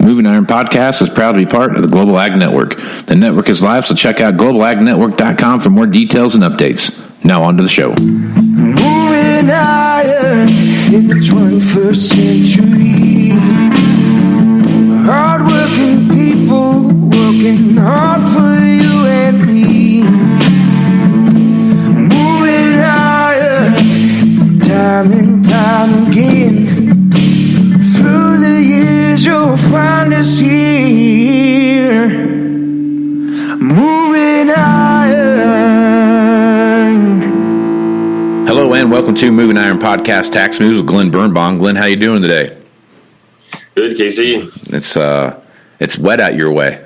Moving Iron Podcast is proud to be part of the Global Ag Network. The network is live, so check out globalagnetwork.com for more details and updates. Now on to the show. Moving iron in the 21st century. Hard-working people working hard for you and me. Moving iron time and time again. Through the years you'll find us here. Moving iron. Hello and welcome to Moving Iron Podcast Tax Moves with Glen Birnbaum. Glen, how you doing today? Good, Casey. It's wet out your way.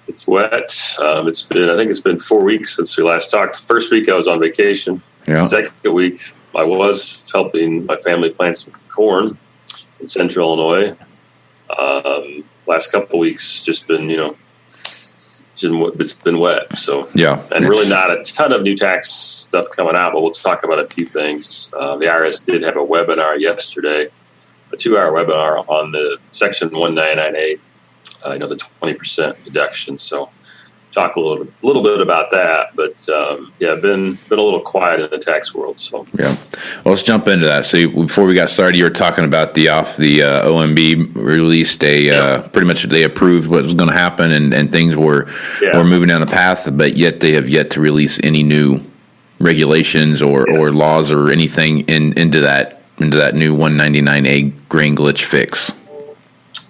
It's wet. I think it's been 4 weeks since we last talked. First week I was on vacation. Yeah. Second week I was helping my family plant some corn in central Illinois. Last couple of weeks just been, it's been wet. So yeah, and really not a ton of new tax stuff coming out, but we'll talk about a few things. The IRS did have a webinar yesterday, a 2-hour webinar on the Section 1998, the 20% deduction. So talk a little bit about that, but been a little quiet in the tax world. So yeah, well, let's jump into that. So before we got started, you were talking about the OMB released pretty much they approved what was going to happen, and things were moving down the path, but yet they have yet to release any new regulations or laws or anything into that new 199A grain glitch fix.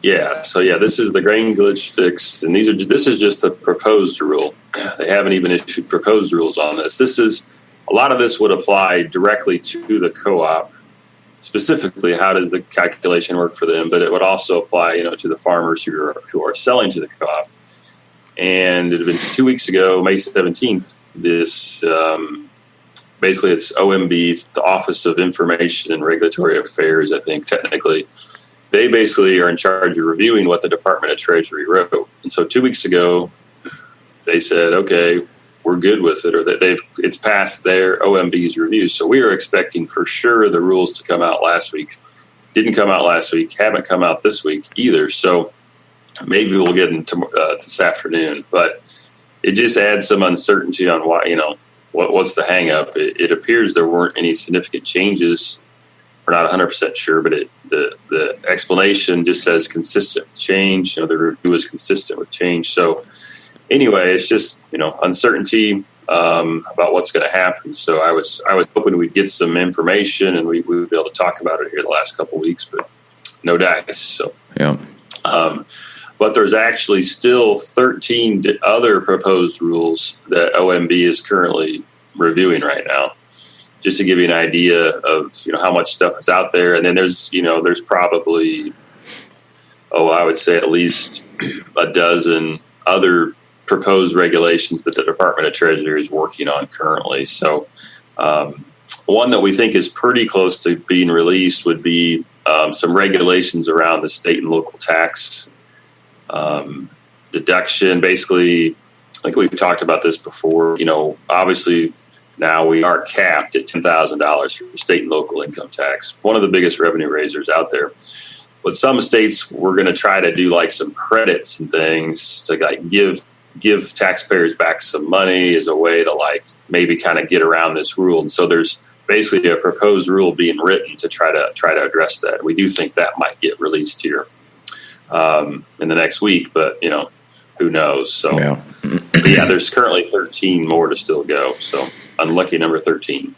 Yeah, so this is the grain glitch fix, and this is just a proposed rule. They haven't even issued proposed rules on this. A lot of this would apply directly to the co-op. Specifically, how does the calculation work for them? But it would also apply, to the farmers who are selling to the co-op. And it had been 2 weeks ago, May 17th. This basically it's OMB, it's the Office of Information and Regulatory Affairs, I think technically. They basically are in charge of reviewing what the Department of Treasury wrote. And so 2 weeks ago, they said, okay, we're good with it, or that it's passed their OMB's review. So we were expecting for sure the rules to come out last week. Didn't come out last week, haven't come out this week either. So maybe we'll get them this afternoon. But it just adds some uncertainty on why, what's the hang up. It appears there weren't any significant changes. We're not 100% sure, but the explanation just says consistent with change. The review is consistent with change. So anyway, it's just uncertainty about what's going to happen. So I was hoping we'd get some information and we would be able to talk about it here the last couple of weeks, but no dice. So yeah. But there's actually still 13 other proposed rules that OMB is currently reviewing right now. Just to give you an idea of how much stuff is out there, and then there's probably I would say at least a dozen other proposed regulations that the Department of Treasury is working on currently. So one that we think is pretty close to being released would be some regulations around the state and local tax deduction. Basically, I think we've talked about this before. Obviously. Now we are capped at $10,000 for state and local income tax, one of the biggest revenue raisers out there. But some states we're going to try to do like some credits and things to give taxpayers back some money as a way to maybe kind of get around this rule. And so there's basically a proposed rule being written to try to address that. We do think that might get released here in the next week, but who knows? So there's currently 13 more to still go. So. Unlucky number 13.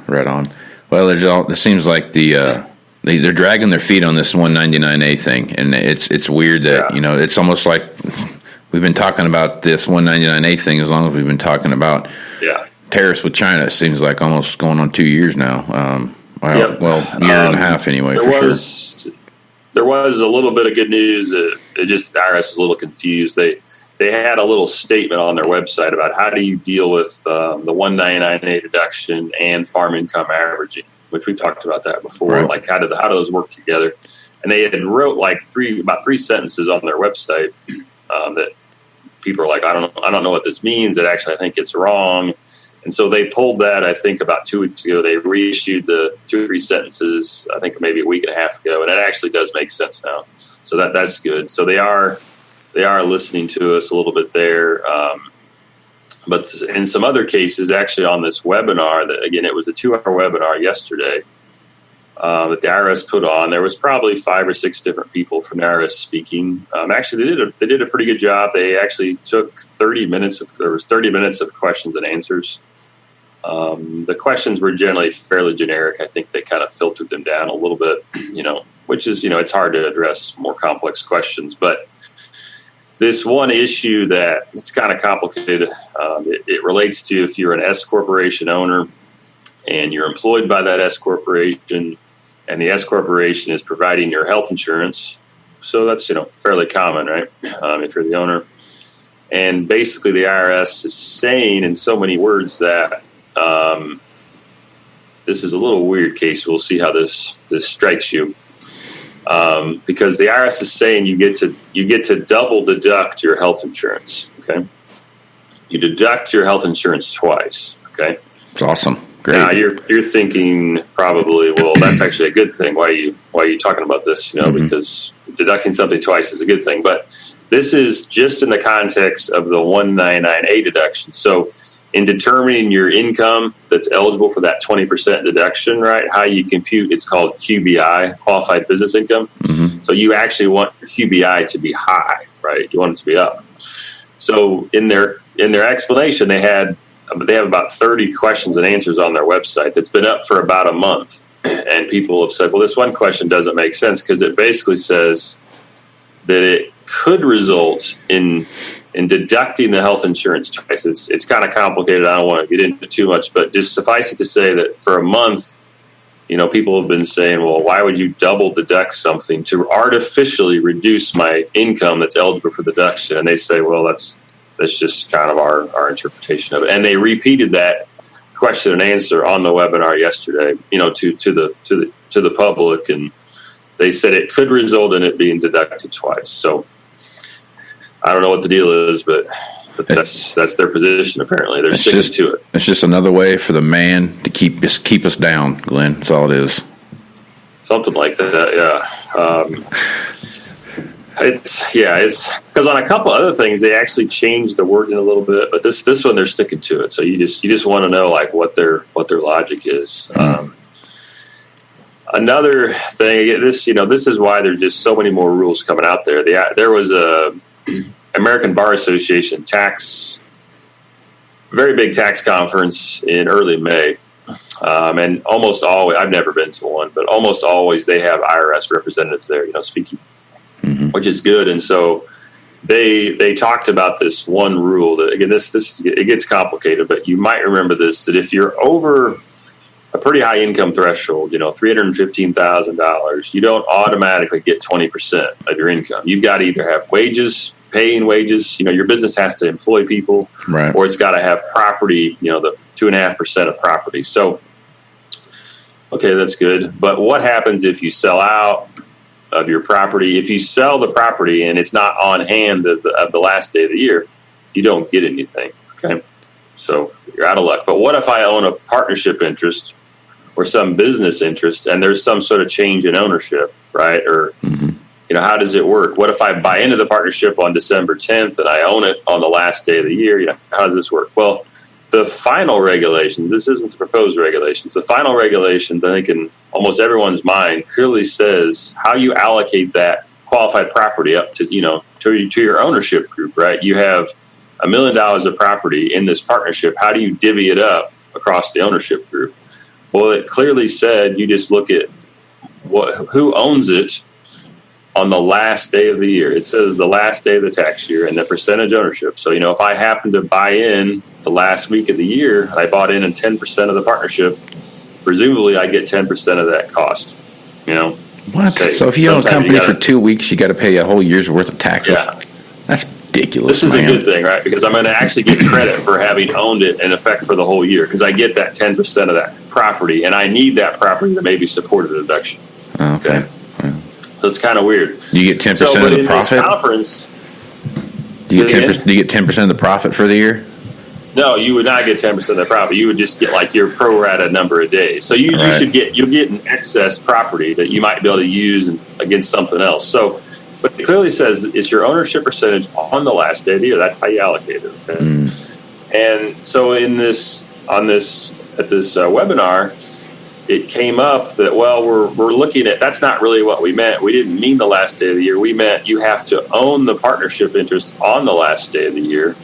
Right on. Well, it seems like they're dragging their feet on this 199A thing, and it's weird that it's almost like we've been talking about this 199A thing as long as we've been talking about tariffs with China. It seems like almost going on 2 years now. Year and a half anyway. There was a little bit of good news. The IRS is a little confused. They had a little statement on their website about how do you deal with the 199A deduction and farm income averaging, which we've talked about that before. Right. Like how do those work together? And they had wrote about three sentences on their website that people are like, I don't know what this means. That actually I think it's wrong. And so they pulled that, I think, about 2 weeks ago. They reissued the 2 or 3 sentences, I think maybe a week and a half ago, and it actually does make sense now. So that's good. So they are listening to us a little bit there. But in some other cases, actually on this webinar, that again, it was a 2-hour webinar yesterday that the IRS put on. There was probably 5 or 6 different people from the IRS speaking. Actually, they did a pretty good job. They actually took 30 minutes of questions and answers. The questions were generally fairly generic. I think they kind of filtered them down a little bit, which is, it's hard to address more complex questions. But this one issue that it's kind of complicated, it relates to if you're an S corporation owner and you're employed by that S corporation, and the S corporation is providing your health insurance. So that's, fairly common, right? If you're the owner. And basically the IRS is saying in so many words that this is a little weird case. We'll see how this strikes you. Because the IRS is saying you get to double deduct your health insurance. Okay. You deduct your health insurance twice. Okay. It's awesome. Great. Now you're thinking probably, well, that's actually a good thing. Why are you talking about this? Because deducting something twice is a good thing. But this is just in the context of the 199A deduction. So in determining your income that's eligible for that 20% deduction, right? How you compute, it's called QBI, qualified business income. Mm-hmm. So you actually want your QBI to be high, right? You want it to be up. So in their explanation, they have about 30 questions and answers on their website that's been up for about a month. And people have said, well, this one question doesn't make sense because it basically says that it could result in deducting the health insurance twice. It's kind of complicated. I don't want to get into too much, but just suffice it to say that for a month, people have been saying, well, why would you double deduct something to artificially reduce my income that's eligible for deduction? And they say, well, that's just kind of our interpretation of it. And they repeated that question and answer on the webinar yesterday, to the public, and they said it could result in it being deducted twice. So I don't know what the deal is, but that's their position. Apparently, they're sticking to it. It's just another way for the man to keep us down, Glenn. That's all it is. Something like that, yeah. It's because on a couple other things they actually changed the wording a little bit, but this one they're sticking to it. So you just want to know like what their logic is. Another thing, this is why there's just so many more rules coming out there. There was a American Bar Association very big tax conference in early May. And almost always, I've never been to one, but almost always they have IRS representatives there, speaking, which is good. And so they talked about this one rule that, again, it gets complicated, but you might remember this, that if you're over a pretty high income threshold, $315,000, you don't automatically get 20% of your income. You've got to either have paying wages, your business has to employ people, right, or it's got to have property, the 2.5% of property. So, okay, that's good. But what happens if you sell out of your property? If you sell the property and it's not on hand of the last day of the year, you don't get anything. Okay. So you're out of luck. But what if I own a partnership interest or some business interest and there's some sort of change in ownership, right? Or, how does it work? What if I buy into the partnership on December 10th and I own it on the last day of the year? How does this work? Well, the final regulations, this isn't the proposed regulations, the final regulations, I think in almost everyone's mind, clearly says how you allocate that qualified property up to, to your ownership group, right? You have $1 million of property in this partnership. How do you divvy it up across the ownership group? Well, it clearly said you just look at who owns it on the last day of the year. It says the last day of the tax year and the percentage ownership. So, if I happen to buy in the last week of the year, and I bought in 10% of the partnership, presumably I get 10% of that cost. What? So if you own a company for 2 weeks, you got to pay a whole year's worth of taxes. Yeah. That's ridiculous. This is a good thing, right? Because I'm going to actually get credit for having owned it in effect for the whole year, because I get that 10% of that property, and I need that property to maybe support a deduction. Okay. So it's kind of weird. You get 10% of the profit? Conference, do you get 10% of the profit for the year? No, you would not get 10% of the property. You would just get like your pro rata number of days. So you'll get an excess property that you might be able to use against something else. So, but it clearly says it's your ownership percentage on the last day of the year. That's how you allocate it. Okay? And so at this webinar, it came up that, well, we're looking at, that's not really what we meant. We didn't mean the last day of the year. We meant you have to own the partnership interest on the last day of the year,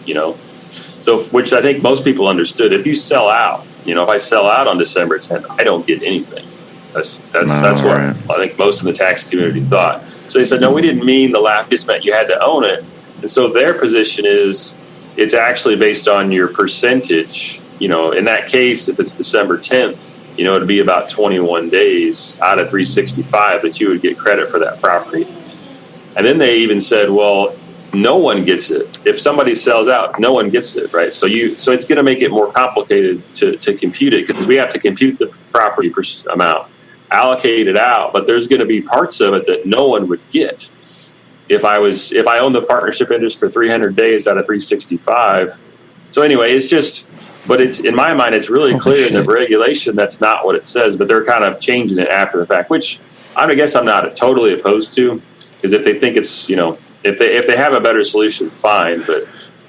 So, which I think most people understood. If you sell out, if I sell out on December 10th, I don't get anything. That's what I think most of the tax community thought. So they said, no, we didn't mean the last, just meant you had to own it. And so their position is it's actually based on your percentage. In that case, if it's December 10th, it'd be about 21 days out of 365 that you would get credit for that property. And then they even said, well, no one gets it. If somebody sells out, no one gets it, right? So it's going to make it more complicated to compute it, because we have to compute the property amount, allocate it out, but there's going to be parts of it that no one would get. If I owned the partnership interest for 300 days out of 365. So anyway, but it's, in my mind, it's really clear in the regulation that's not what it says, but they're kind of changing it after the fact, which I guess I'm not totally opposed to, because if they think it's, if they have a better solution, fine.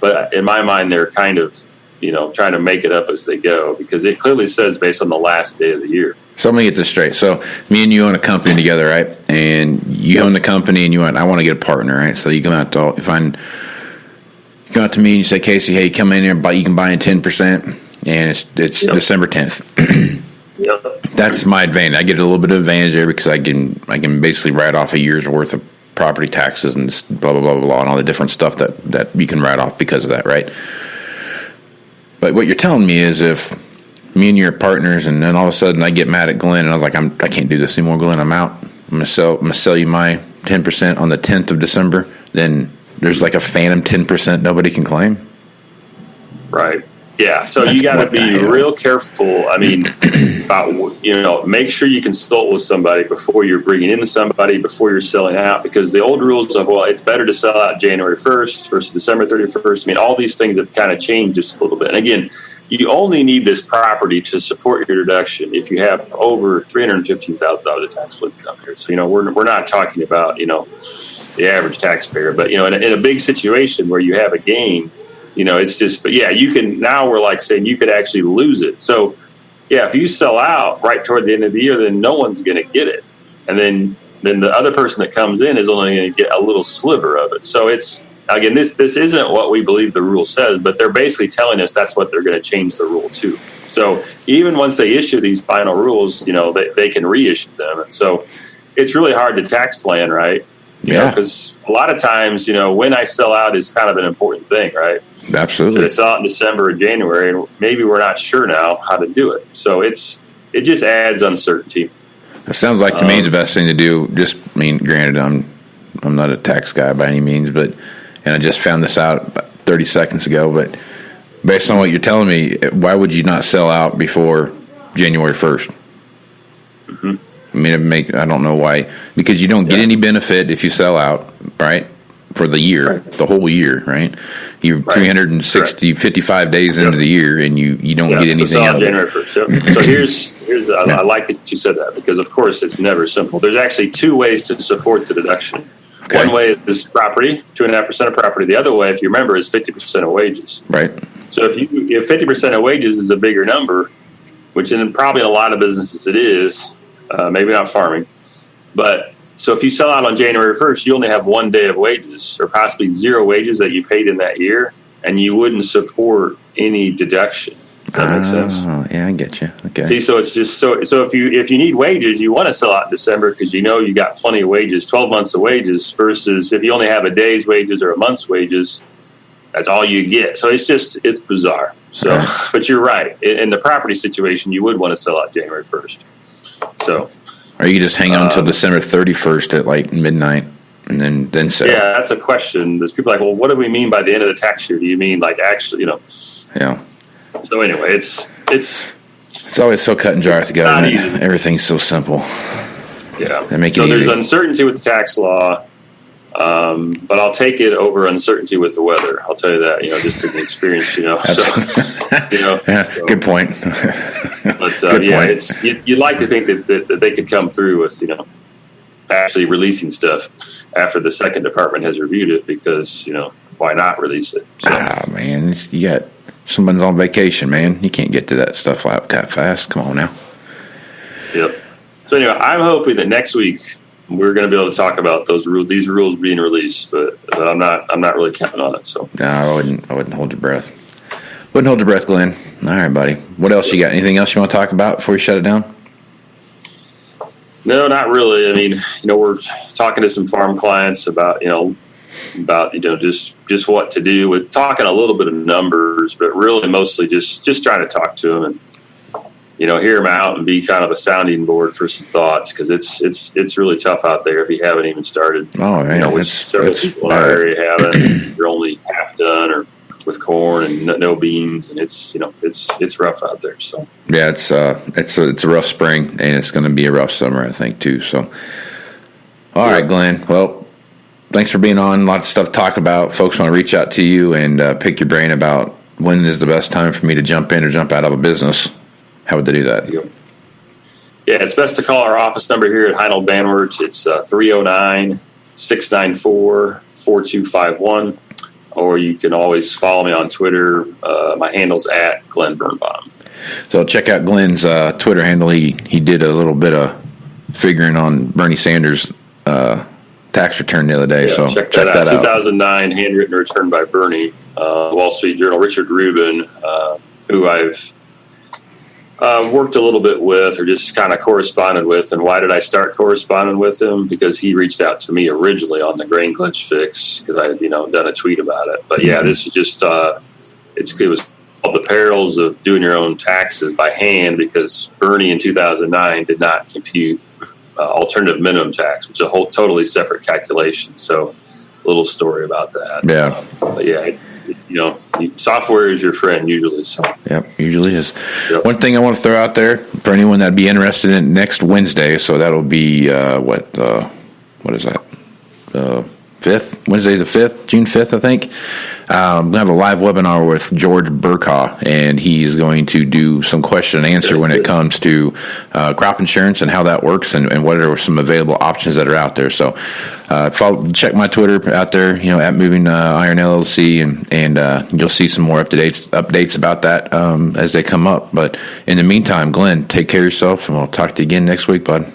But in my mind, they're kind of, trying to make it up as they go, because it clearly says based on the last day of the year. So let me get this straight. So me and you own a company together, right? And you own the company, and I want to get a partner, right? So you come out to you come out to me and you say, Casey, hey, come in here, you can buy in 10%, and it's December 10th. Yep. That's my advantage. I get a little bit of advantage there because I can basically write off a year's worth of property taxes and blah, blah, blah, blah, blah, and all the different stuff that you can write off because of that, right? But what you're telling me is if me and you are partners, and then all of a sudden I get mad at Glenn, and I was like, I can't do this anymore, Glenn, I'm out. I'm gonna sell you my 10% on the 10th of December, then there's like a phantom 10% nobody can claim? Right. Yeah. So you got to be real careful. I mean, about, make sure you consult with somebody before you're bringing in somebody, before you're selling out, because the old rules of, well, it's better to sell out January 1st versus December 31st. I mean, all these things have kind of changed just a little bit. And again, you only need this property to support your deduction if you have over $315,000 of taxable income here. So, we're not talking about, the average taxpayer, but, in a big situation where you have a gain, it's just, but yeah, now we're like saying you could actually lose it. So yeah, if you sell out right toward the end of the year, then no one's going to get it. And then the other person that comes in is only going to get a little sliver of it. So it's, again, this isn't what we believe the rule says, but they're basically telling us that's what they're going to change the rule to. So even once they issue these final rules, they can reissue them. And so it's really hard to tax plan, right? Because a lot of times, when I sell out is kind of an important thing, right? Absolutely. Should I sell out in December or January? And maybe we're not sure now how to do it. So it just adds uncertainty. It sounds like to me the best thing to do, granted, I'm not a tax guy by any means, and I just found this out about 30 seconds ago, but based on what you're telling me, why would you not sell out before January 1st? Mm-hmm. I don't know why, because you don't get any benefit if you sell out, right? For the year, the whole year, right? You're 360, 55 days into the year, and you don't get anything out of it. January 1st. So here's I like that you said that, because of course it's never simple. There's actually two ways to support the deduction. Okay. One way is property, 2.5% of property. The other way, if you remember, is 50% of wages. Right. So if 50% of wages is a bigger number, which probably in a lot of businesses it is, maybe not farming, but so if you sell out on January 1st, you only have 1 day of wages, or possibly zero wages that you paid in that year, and you wouldn't support any deduction. Does that make sense? Yeah, I get you. Okay. See, so it's just so if you need wages, you want to sell out in December because you got plenty of wages, 12 months of wages, versus if you only have a day's wages or a month's wages, that's all you get. So it's bizarre. So, but you're right. In the property situation, you would want to sell out January 1st. So. Or you just hang on until December 31st at like midnight and then sell. Yeah, that's a question. There's people like, well, what do we mean by the end of the tax year? Do you mean like actually, Yeah. So anyway, it's always so cut and dry to go. Everything's so simple. Yeah. They make so it there's easy. Uncertainty with the tax law. But I'll take it over uncertainty with the weather. I'll tell you that, just in the experience, So, good point. But good point. It's you'd like to think that they could come through with actually releasing stuff after the second department has reviewed it, because why not release it? So. Man, you got someone's on vacation, man. You can't get to that stuff that fast. Come on now. Yep. So anyway, I'm hoping that next week we're going to be able to talk about these rules being released, but I'm not really counting on it. So no, I wouldn't hold your breath. Wouldn't hold your breath, Glenn. All right, buddy. What else you got? Anything else you want to talk about before you shut it down? No, not really. I mean, we're talking to some farm clients about just what to do. We're talking a little bit of numbers, but really mostly just trying to talk to them and hear them out and be kind of a sounding board for some thoughts, because it's really tough out there if you haven't even started. Oh man, which several people in our area haven't. You're only half done, or with corn and no beans, and it's rough out there. So yeah, it's a rough spring, and it's going to be a rough summer, I think, too. So all right, Glenn. Well, thanks for being on. Lots of stuff to talk about. Folks want to reach out to you and pick your brain about when is the best time for me to jump in or jump out of a business. How would they do that? Yeah, it's best to call our office number here at Heinold Banwards. It's 309-694-4251. Or you can always follow me on Twitter. My handle's at Glen Birnbaum. So check out Glenn's Twitter handle. He did a little bit of figuring on Bernie Sanders' tax return the other day. Yeah, so check that out. 2009 handwritten return by Bernie. Wall Street Journal. Richard Rubin, who I've worked a little bit with, or just kind of corresponded with. And why did I start corresponding with him? Because he reached out to me originally on the grain glitch fix, because I had done a tweet about it. But yeah, this is just it was called The Perils of Doing Your Own Taxes by Hand, because Bernie in 2009 did not compute alternative minimum tax, which is a whole totally separate calculation. So a little story about that. Yeah. But yeah, software is your friend usually. So yep, usually is. Yep. One thing I want to throw out there for anyone that'd be interested in next Wednesday. So that'll be what is that? 5th, Wednesday the 5th, June 5th, I think. We'll have a live webinar with George Burkaw, and he's going to do some question and answer when it comes to crop insurance and how that works, and what are some available options that are out there. So check my Twitter out there, at Moving Iron LLC, and you'll see some more updates about that as they come up. But in the meantime, Glenn, take care of yourself, and we'll talk to you again next week, bud.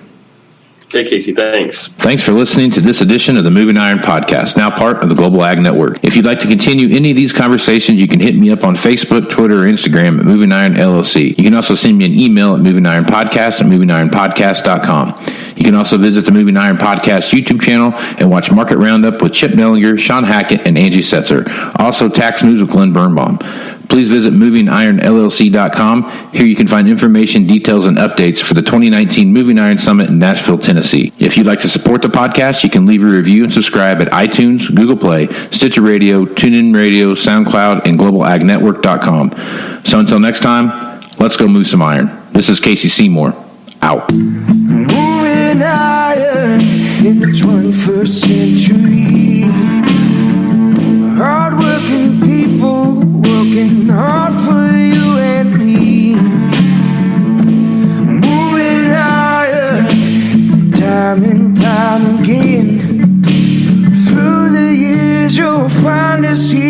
Okay, Casey, thanks. Thanks for listening to this edition of the Moving Iron Podcast, now part of the Global Ag Network. If you'd like to continue any of these conversations, you can hit me up on Facebook, Twitter, or Instagram at Moving Iron LLC. You can also send me an email at movingironpodcast@movingironpodcast.com. You can also visit the Moving Iron Podcast YouTube channel and watch Market Roundup with Chip Nellinger, Sean Hackett, and Angie Setzer. Also, Tax News with Glen Birnbaum. Please visit movingironllc.com. Here you can find information, details, and updates for the 2019 Moving Iron Summit in Nashville, Tennessee. If you'd like to support the podcast, you can leave a review and subscribe at iTunes, Google Play, Stitcher Radio, TuneIn Radio, SoundCloud, and globalagnetwork.com. So until next time, let's go move some iron. This is Casey Seymour. Out. Moving iron in the 21st century. Hard-working people working hard for you and me. Moving iron time and time again. Through the years you'll find us here.